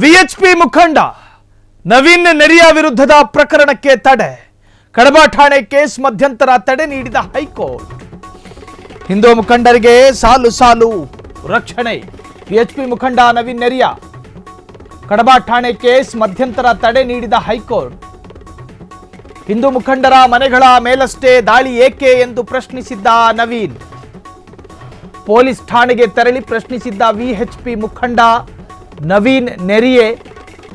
VHP ಮುಖಂಡ ನವೀನ್ ನೆರಿಯ ವಿರುದ್ಧದ ಪ್ರಕರಣಕ್ಕೆ ತಡೆ. ಕಡಬ ಠಾಣೆ ಕೇಸ್ ಮಧ್ಯಂತರ ತಡೆ ನೀಡಿದ ಹೈಕೋರ್ಟ್. ಹಿಂದೂ ಮುಖಂಡರಿಗೆ ಸಾಲು ಸಾಲು ರಕ್ಷಣೆ. ವಿಎಚ್ಪಿ ಮುಖಂಡ ನವೀನ್ ನೆರಿಯ ಕಡಬ ಠಾಣೆ ಕೇಸ್ ಮಧ್ಯಂತರ ತಡೆ ನೀಡಿದ ಹೈಕೋರ್ಟ್. ಹಿಂದೂ ಮುಖಂಡರ ಮನೆಗಳ ಮೇಲಷ್ಟೇ ದಾಳಿ ಏಕೆ ಎಂದು ಪ್ರಶ್ನಿಸಿದ್ದ ನವೀನ್. ಪೊಲೀಸ್ ಠಾಣೆಗೆ ತೆರಳಿ ಪ್ರಶ್ನಿಸಿದ್ದ ವಿಎಚ್ಪಿ ಮುಖಂಡ ನವೀನ್ ನೆರಿಯೆ.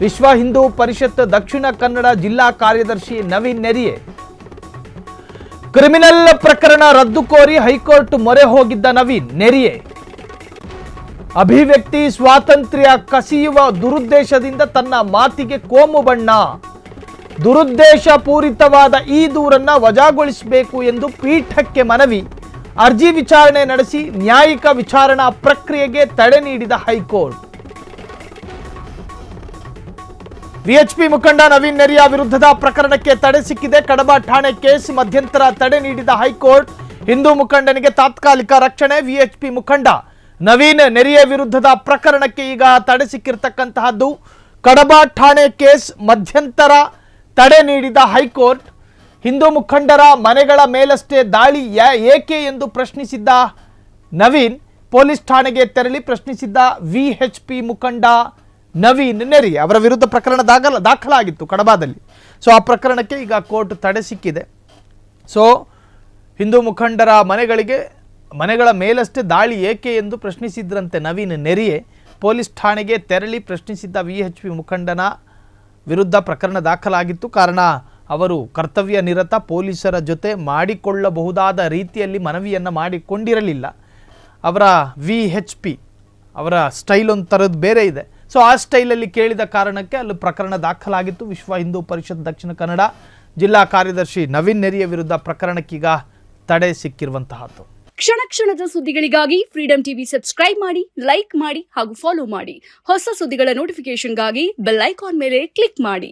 ವಿಶ್ವ ಹಿಂದೂ ಪರಿಷತ್ ದಕ್ಷಿಣ ಕನ್ನಡ ಜಿಲ್ಲಾ ಕಾರ್ಯದರ್ಶಿ ನವೀನ್ ನೆರಿಯೆ ಕ್ರಿಮಿನಲ್ ಪ್ರಕರಣ ರದ್ದು ಕೋರಿ ಹೈಕೋರ್ಟ್ ಮೊರೆ ಹೋಗಿದ್ದ ನವೀನ್ ನೆರಿಯೆ ಅಭಿವ್ಯಕ್ತಿ ಸ್ವಾತಂತ್ರ್ಯ ಕಸಿಯುವ ದುರುದ್ದೇಶದಿಂದ ತನ್ನ ಮಾತಿಗೆ ಕೋಮು ಬಣ್ಣ, ದುರುದ್ದೇಶ ಪೂರಿತವಾದ ಈ ದೂರನ್ನ ವಜಾಗೊಳಿಸಬೇಕು ಎಂದು ಪೀಠಕ್ಕೆ ಮನವಿ. ಅರ್ಜಿ ವಿಚಾರಣೆ ನಡೆಸಿ ನ್ಯಾಯಿಕ ವಿಚಾರಣಾ ಪ್ರಕ್ರಿಯೆಗೆ ತಡೆ ನೀಡಿದ ಹೈಕೋರ್ಟ್. ವಿಎಚ್ಪಿ ಮುಖಂಡ ನವೀನ್ ನೆರಿಯ ವಿರುದ್ಧದ ಪ್ರಕರಣಕ್ಕೆ ತಡೆ ಸಿಕ್ಕಿದೆ. ಕಡಬ ಠಾಣೆ ಕೇಸ್ ಮಧ್ಯಂತರ ತಡೆ ನೀಡಿದ ಹೈಕೋರ್ಟ್. ಹಿಂದೂ ಮುಖಂಡನಿಗೆ ತಾತ್ಕಾಲಿಕ ರಕ್ಷಣೆ. ವಿಎಚ್ಪಿ ಮುಖಂಡ ನವೀನ್ ನೆರಿಯ ವಿರುದ್ಧದ ಪ್ರಕರಣಕ್ಕೆ ಈಗ ತಡೆ ಸಿಕ್ಕಿರ್ತಕ್ಕಂತಹದ್ದು. ಕಡಬ ಠಾಣೆ ಕೇಸ್ ಮಧ್ಯಂತರ ತಡೆ ನೀಡಿದ ಹೈಕೋರ್ಟ್. ಹಿಂದೂ ಮುಖಂಡರ ಮನೆಗಳ ಮೇಲಷ್ಟೇ ದಾಳಿ ಏಕೆ ಎಂದು ಪ್ರಶ್ನಿಸಿದ್ದ ನವೀನ್ ಪೊಲೀಸ್ ಠಾಣೆಗೆ ತೆರಳಿ ಪ್ರಶ್ನಿಸಿದ್ದ ವಿಎಚ್ಪಿ ಮುಖಂಡ ನವೀನ್ ನೆರಿ ಅವರ ವಿರುದ್ಧ ಪ್ರಕರಣ ದಾಖಲಾಗಿತ್ತು ಕಡಬದಲ್ಲಿ. ಸೊ ಆ ಪ್ರಕರಣಕ್ಕೆ ಈಗ ಕೋರ್ಟ್ ತಡೆ ಸಿಕ್ಕಿದೆ. ಸೊ ಹಿಂದೂ ಮುಖಂಡರ ಮನೆಗಳ ಮೇಲಷ್ಟೇ ದಾಳಿ ಏಕೆ ಎಂದು ಪ್ರಶ್ನಿಸಿದ್ರಂತೆ ನವೀನ್ ನೆರಿಯೆ. ಪೊಲೀಸ್ ಠಾಣೆಗೆ ತೆರಳಿ ಪ್ರಶ್ನಿಸಿದ್ದ ವಿಎಚ್ಪಿ ಮುಖಂಡನ ವಿರುದ್ಧ ಪ್ರಕರಣ ದಾಖಲಾಗಿತ್ತು. ಕಾರಣ ಅವರು ಕರ್ತವ್ಯ ನಿರತ ಪೊಲೀಸರ ಜೊತೆ ಮಾಡಿಕೊಳ್ಳಬಹುದಾದ ರೀತಿಯಲ್ಲಿ ಮನವಿಯನ್ನು ಮಾಡಿಕೊಂಡಿರಲಿಲ್ಲ. ಅವರ ವಿಎಚ್ಪಿ ಅವರ ಸ್ಟೈಲ್ ಒಂದು ಥರದ್ದು ಬೇರೆ ಇದೆ. ಸೊ ಆ ಸ್ಟೈಲಲ್ಲಿ ಕೇಳಿದ ಕಾರಣಕ್ಕೆ ಅಲ್ಲಿ ಪ್ರಕರಣ ದಾಖಲಾಗಿತ್ತು. ವಿಶ್ವ ಹಿಂದೂ ಪರಿಷತ್ ದಕ್ಷಿಣ ಕನ್ನಡ ಜಿಲ್ಲಾ ಕಾರ್ಯದರ್ಶಿ ನವೀನ್ ನೆರಿಯ ವಿರುದ್ಧ ಪ್ರಕರಣಕ್ಕೀಗ ತಡೆ ಸಿಕ್ಕಿರುವಂತಹದ್ದು. ಕ್ಷಣ ಕ್ಷಣದ ಸುದ್ದಿಗಳಿಗಾಗಿ ಫ್ರೀಡಂ ಟಿವಿ ಸಬ್ಸ್ಕ್ರೈಬ್ ಮಾಡಿ, ಲೈಕ್ ಮಾಡಿ ಹಾಗೂ ಫಾಲೋ ಮಾಡಿ. ಹೊಸ ಸುದ್ದಿಗಳ ನೋಟಿಫಿಕೇಶನ್ಗಾಗಿ ಬೆಲ್ ಐಕಾನ್ ಮೇಲೆ ಕ್ಲಿಕ್ ಮಾಡಿ.